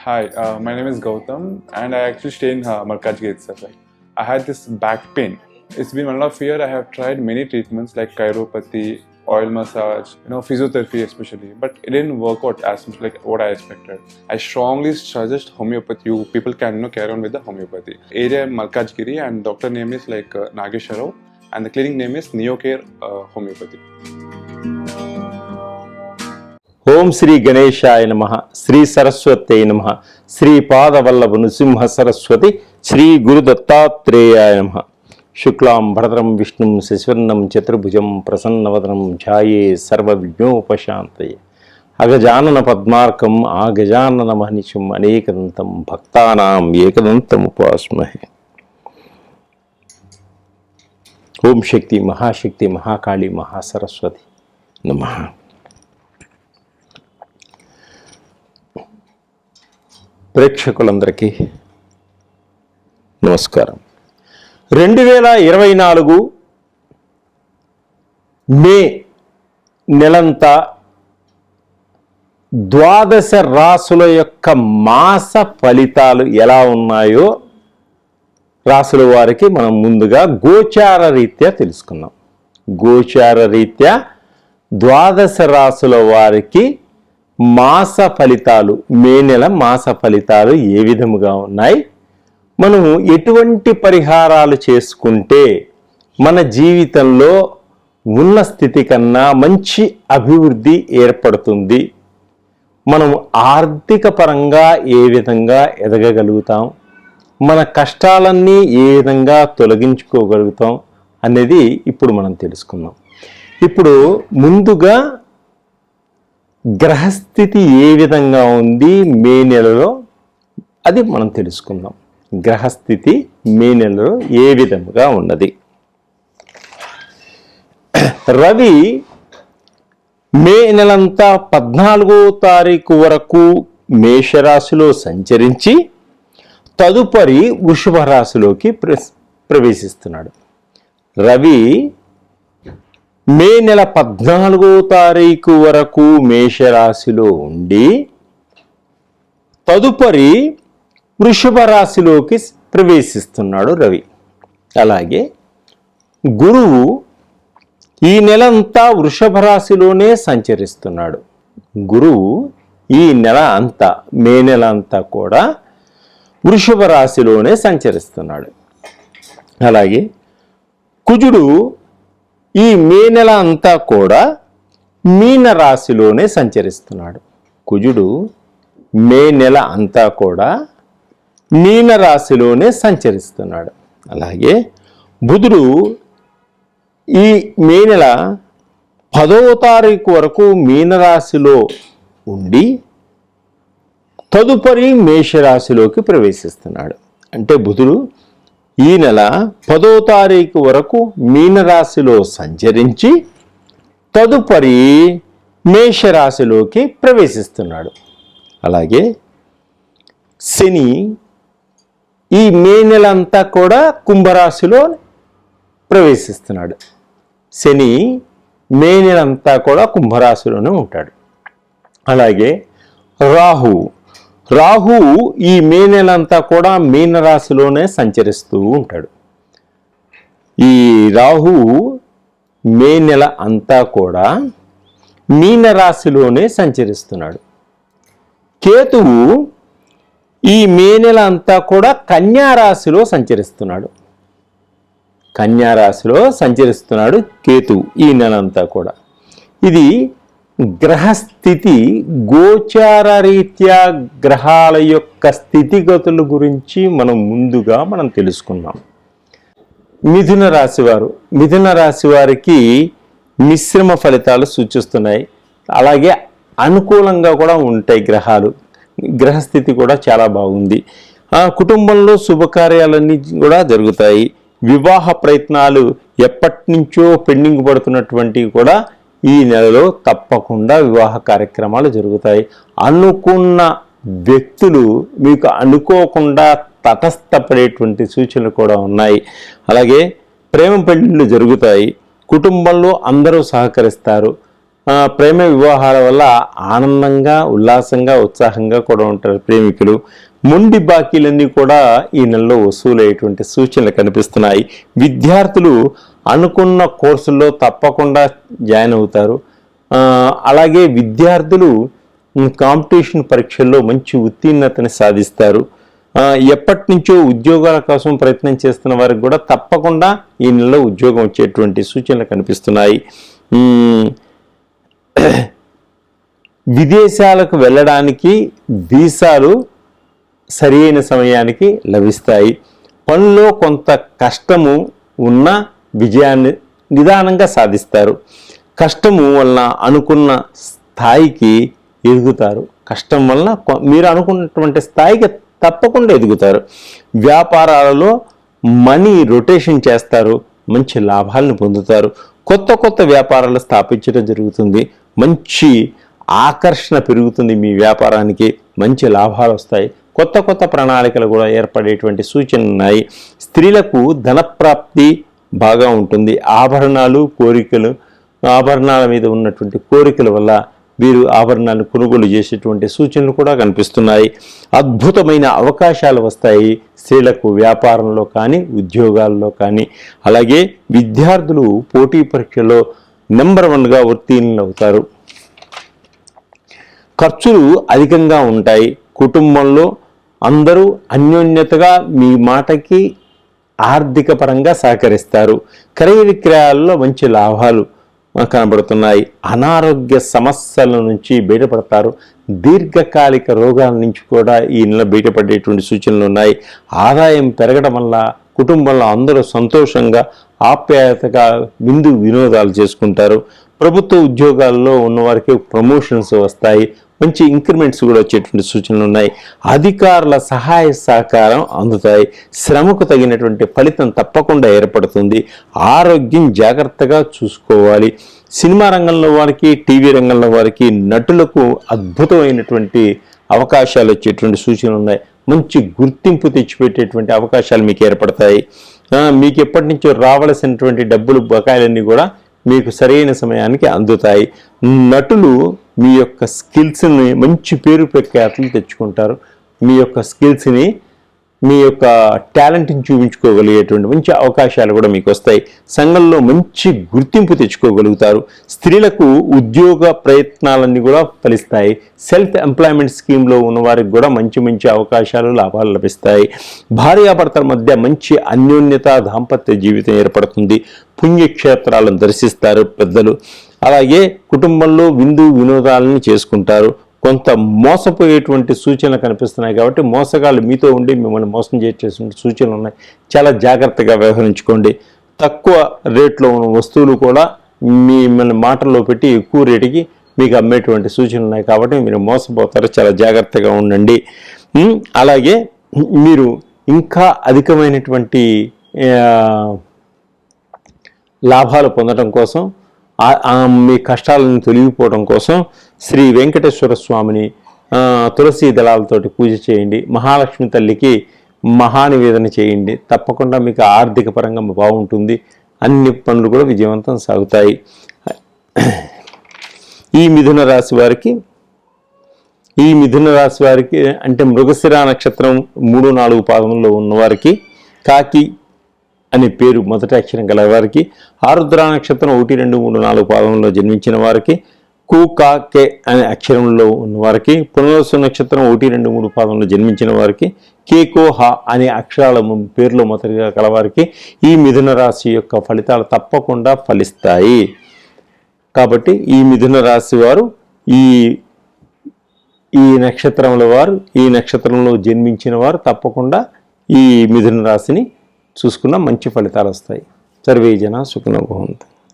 Hi, my name is Gautam, and I actually stay in Malkajgiri itself. I had this back pain. It's been 1.5 years. I have tried many treatments like chiropathy, oil massage, physiotherapy especially, but it didn't work out as much like what I expected. I strongly suggest homeopathy. You people can carry on with the homeopathy. Area Malkajgiri, and doctor name is Nagesharao, and the clinic name is Neocare Homeopathy. ఓం శ్రీ గణేశాయ నమః, శ్రీ సరస్వతే నమః, శ్రీ పాదవల్లభ నృసింహ సరస్వతి, శ్రీ గురు దత్తాత్రేయాయ నమః. శుక్లాం భరద్రం విష్ణుం శశివర్ణం చతుర్భుజం ప్రసన్నవదనం ఛాయే సర్వవిఘ్నోపశాంతయే. అగజానన పద్మార్కం ఆ గజానన మహనిశం అనేకదంతం భక్తానాం ఏకదంతముపాస్మహే. ఓం శక్తి మహాశక్తి మహాకాళి మహాసరస్వతి నమః. ప్రేక్షకులందరికీ నమస్కారం. 2024 మే నెలంతా 12 రాసుల యొక్క మాస ఫలితాలు ఎలా ఉన్నాయో రాసుల వారికి మనం ముందుగా గోచార రీత్యా తెలుసుకుందాం. గోచార రీత్యా 12 రాసుల వారికి మాస ఫలితాలు, మే నెల మాస ఫలితాలు ఏ విధముగా ఉన్నాయి, మనము ఎటువంటి పరిహారాలు చేసుకుంటే మన జీవితంలో ఉన్న స్థితి కన్నా మంచి అభివృద్ధి ఏర్పడుతుంది, మనం ఆర్థిక పరంగా ఏ విధంగా ఎదగగలుగుతాం, మన కష్టాలన్నీ ఏ విధంగా తొలగించుకోగలుగుతాం అనేది ఇప్పుడు మనం తెలుసుకుందాం. ఇప్పుడు ముందుగా గ్రహస్థితి ఏ విధంగా ఉంది మే నెలలో అది మనం తెలుసుకుందాం. గ్రహస్థితి మే నెలలో ఏ విధంగా ఉన్నది. రవి మే నెలంతా 14వ తారీఖు వరకు మేషరాశిలో సంచరించి తదుపరి వృషభ రాశిలోకి ప్రవేశిస్తున్నాడు. రవి మే నెల 14వ తారీఖు వరకు మేషరాశిలో ఉండి తదుపరి వృషభ రాశిలోకి ప్రవేశిస్తున్నాడు రవి. అలాగే గురువు ఈ నెలంతా వృషభ రాశిలోనే సంచరిస్తున్నాడు. గురువు ఈ నెల అంతా, మే నెల అంతా కూడా వృషభ రాశిలోనే సంచరిస్తున్నాడు. అలాగే కుజుడు ఈ మే నెల అంతా కూడా మీన రాశిలోనే సంచరిస్తున్నాడు. కుజుడు మే నెల అంతా కూడా మీన రాశిలోనే సంచరిస్తున్నాడు. అలాగే బుధుడు ఈ మే నెల 10వ తారీఖు వరకు మీనరాశిలో ఉండి తదుపరి మేషరాశిలోకి ప్రవేశిస్తున్నాడు. అంటే బుధుడు ఈ నెల 10వ తారీఖు వరకు మీనరాశిలో సంచరించి తదుపరి మేషరాశిలోకి ప్రవేశిస్తున్నాడు. అలాగే శని ఈ మే నెల అంతా కూడా కుంభరాశిలో ప్రవేశిస్తున్నాడు. శని మే నెల అంతా కూడా కుంభరాశిలోనే ఉంటాడు. అలాగే రాహువు ఈ మే నెలంతా కూడా మీనరాశిలోనే సంచరిస్తూ ఉంటాడు. ఈ రాహువు మే నెల అంతా కూడా మీనరాశిలోనే సంచరిస్తున్నాడు. కేతువు ఈ మే నెల అంతా కూడా కన్యారాశిలో సంచరిస్తున్నాడు. కన్యారాశిలో సంచరిస్తున్నాడు కేతువు ఈ నెలంతా కూడా. ఇది గ్రహస్థితి, గోచార రీత్యా గ్రహాల యొక్క స్థితిగతుల గురించి మనం తెలుసుకున్నాం. మిథున రాశి వారికి మిశ్రమ ఫలితాలు సూచిస్తున్నాయి. అలాగే అనుకూలంగా కూడా ఉంటాయి గ్రహాలు. గ్రహస్థితి కూడా చాలా బాగుంది. కుటుంబంలో శుభకార్యాలన్నీ కూడా జరుగుతాయి. వివాహ ప్రయత్నాలు ఎప్పటి నుంచో పెండింగ్ పడుతున్నటువంటివి కూడా ఈ నెలలో తప్పకుండా వివాహ కార్యక్రమాలు జరుగుతాయి. అనుకున్న వ్యక్తులు మీకు అనుకోకుండా తటస్థపడేటువంటి సూచనలు కూడా ఉన్నాయి. అలాగే ప్రేమ పెళ్లిళ్ళు జరుగుతాయి. కుటుంబంలో అందరూ సహకరిస్తారు. ప్రేమ వివాహాల వల్ల ఆనందంగా, ఉల్లాసంగా, ఉత్సాహంగా కూడా ఉంటారు ప్రేమికులు. మొండి బాకీలన్నీ కూడా ఈ నెలలో వసూలయ్యేటువంటి సూచనలు కనిపిస్తున్నాయి. విద్యార్థులు అనుకున్న కోర్సుల్లో తప్పకుండా జాయిన్ అవుతారు. అలాగే విద్యార్థులు కాంపిటీషన్ పరీక్షల్లో మంచి ఉత్తీర్ణతని సాధిస్తారు. ఎప్పటి నుంచో ఉద్యోగాల కోసం ప్రయత్నం చేస్తున్న వారికి కూడా తప్పకుండా ఈ నెలలో ఉద్యోగం వచ్చేటువంటి సూచనలు కనిపిస్తున్నాయి. విదేశాలకు వెళ్ళడానికి వీసాలు సరైన సమయానికి లభిస్తాయి. పనిలో కొంత కష్టము ఉన్న విజయాన్ని నిదానంగా సాధిస్తారు. కష్టము వలన అనుకున్న స్థాయికి ఎదుగుతారు. కష్టం వలన మీరు అనుకున్నటువంటి స్థాయికి తప్పకుండా ఎదుగుతారు. వ్యాపారాలలో మనీ రొటేషన్ చేస్తారు, మంచి లాభాలను పొందుతారు. కొత్త కొత్త వ్యాపారాలు స్థాపించడం జరుగుతుంది. మంచి ఆకర్షణ పెరుగుతుంది. మీ వ్యాపారానికి మంచి లాభాలు వస్తాయి. కొత్త కొత్త ప్రణాళికలు కూడా ఏర్పడేటువంటి సూచనలు ఉన్నాయి. స్త్రీలకు ధనప్రాప్తి బాగా ఉంటుంది. ఆభరణాల మీద ఉన్నటువంటి కోరికల వల్ల వీరు ఆభరణాలను కొనుగోలు చేసేటువంటి సూచనలు కూడా కనిపిస్తున్నాయి. అద్భుతమైన అవకాశాలు వస్తాయి స్త్రీలకు వ్యాపారంలో కానీ, ఉద్యోగాల్లో కానీ. అలాగే విద్యార్థులు పోటీ పరీక్షలో నెంబర్ 1గా ఉత్తీర్ణులు అవుతారు. ఖర్చులు అధికంగా ఉంటాయి. కుటుంబంలో అందరూ అన్యోన్యతగా మీ మాటకి ఆర్థిక పరంగా సహకరిస్తారు. క్రయ విక్రయాల్లో మంచి లాభాలు కనబడుతున్నాయి. అనారోగ్య సమస్యల నుంచి బయటపడతారు. దీర్ఘకాలిక రోగాల నుంచి కూడా ఈ నెల బయటపడేటువంటి సూచనలు ఉన్నాయి. ఆదాయం పెరగడం వల్ల కుటుంబంలో అందరూ సంతోషంగా, ఆప్యాయతగా వినోదాలు చేసుకుంటారు. ప్రభుత్వ ఉద్యోగాల్లో ఉన్నవారికి ప్రమోషన్స్ వస్తాయి. మంచి ఇంక్రిమెంట్స్ కూడా వచ్చేటువంటి సూచనలు ఉన్నాయి. అధికారుల సహాయ సహకారం అందుతాయి. శ్రమకు తగినటువంటి ఫలితం తప్పకుండా ఏర్పడుతుంది. ఆరోగ్యం జాగ్రత్తగా చూసుకోవాలి. సినిమా రంగంలో వారికి, టీవీ రంగంలో వారికి, నటులకు అద్భుతమైనటువంటి అవకాశాలు వచ్చేటువంటి సూచనలు ఉన్నాయి. మంచి గుర్తింపు తెచ్చిపెట్టేటువంటి అవకాశాలు మీకు ఏర్పడతాయి. మీకు ఎప్పటి నుంచో రావలసినటువంటి డబ్బులు, బకాయిలన్నీ కూడా మీకు సరైన సమయానికి అందుతాయి. నటులు మీ యొక్క స్కిల్స్ని మంచి పేరు ప్రఖ్యాతులు తెచ్చుకుంటారు. మీ యొక్క స్కిల్స్ని, మీ యొక్క టాలెంట్ని చూపించుకోగలిగేటువంటి మంచి అవకాశాలు కూడా మీకు వస్తాయి. సంఘంలో మంచి గుర్తింపు తెచ్చుకోగలుగుతారు. స్త్రీలకు ఉద్యోగ ప్రయత్నాలన్నీ కూడా ఫలిస్తాయి. సెల్ఫ్ ఎంప్లాయ్మెంట్ స్కీమ్లో ఉన్నవారికి కూడా మంచి మంచి అవకాశాలు, లాభాలు లభిస్తాయి. భార్యాభర్తల మధ్య మంచి అన్యోన్యత, దాంపత్య జీవితం ఏర్పడుతుంది. పుణ్యక్షేత్రాలను దర్శిస్తారు పెద్దలు. అలాగే కుటుంబంలో వినోదాలను చేసుకుంటారు. కొంత మోసపోయేటువంటి సూచనలు కనిపిస్తున్నాయి కాబట్టి మోసగాళ్ళు మీతో ఉండి మిమ్మల్ని మోసం చేసేటువంటి సూచనలు ఉన్నాయి. చాలా జాగ్రత్తగా వ్యవహరించుకోండి. తక్కువ రేట్లో ఉన్న వస్తువులు కూడా మిమ్మల్ని మాటల్లో పెట్టి ఎక్కువ రేటుకి మీకు అమ్మేటువంటి సూచనలు ఉన్నాయి కాబట్టి మీరు మోసపోతారు. చాలా జాగ్రత్తగా ఉండండి. అలాగే మీరు ఇంకా అధికమైనటువంటి లాభాలు పొందడం కోసం, మీ కష్టాలను తొలగిపోవడం కోసం శ్రీ వెంకటేశ్వర స్వామిని తులసి దళాలతోటి పూజ చేయండి. మహాలక్ష్మి తల్లికి మహానివేదన చేయండి. తప్పకుండా మీకు ఆర్థిక పరంగా బాగుంటుంది. అన్ని పనులు కూడా విజయవంతం సాగుతాయి. ఈ మిథున రాశి వారికి అంటే మృగశిర నక్షత్రం 3-4 పాదంలో ఉన్నవారికి, కాకి అనే పేరు మొదటి అక్షరం గల వారికి, ఆరుద్ర నక్షత్రం 1, 2, 3, 4 పాదంలో జన్మించిన వారికి, కు, కా, కే అనే అక్షరంలో ఉన్నవారికి, పునర్వసు నక్షత్రం 1, 2, 3 పాదంలో జన్మించిన వారికి, కే, కో, హ అనే అక్షరాల పేర్లో మొదటిగా కలవారికి ఈ మిథున రాశి యొక్క ఫలితాలు తప్పకుండా ఫలిస్తాయి. కాబట్టి ఈ మిథున రాశి వారు ఈ నక్షత్రంలో జన్మించిన వారు తప్పకుండా ఈ మిథున రాశిని చూసుకున్న మంచి ఫలితాలు వస్తాయి. సర్వే జన సుఖినో భవంతు.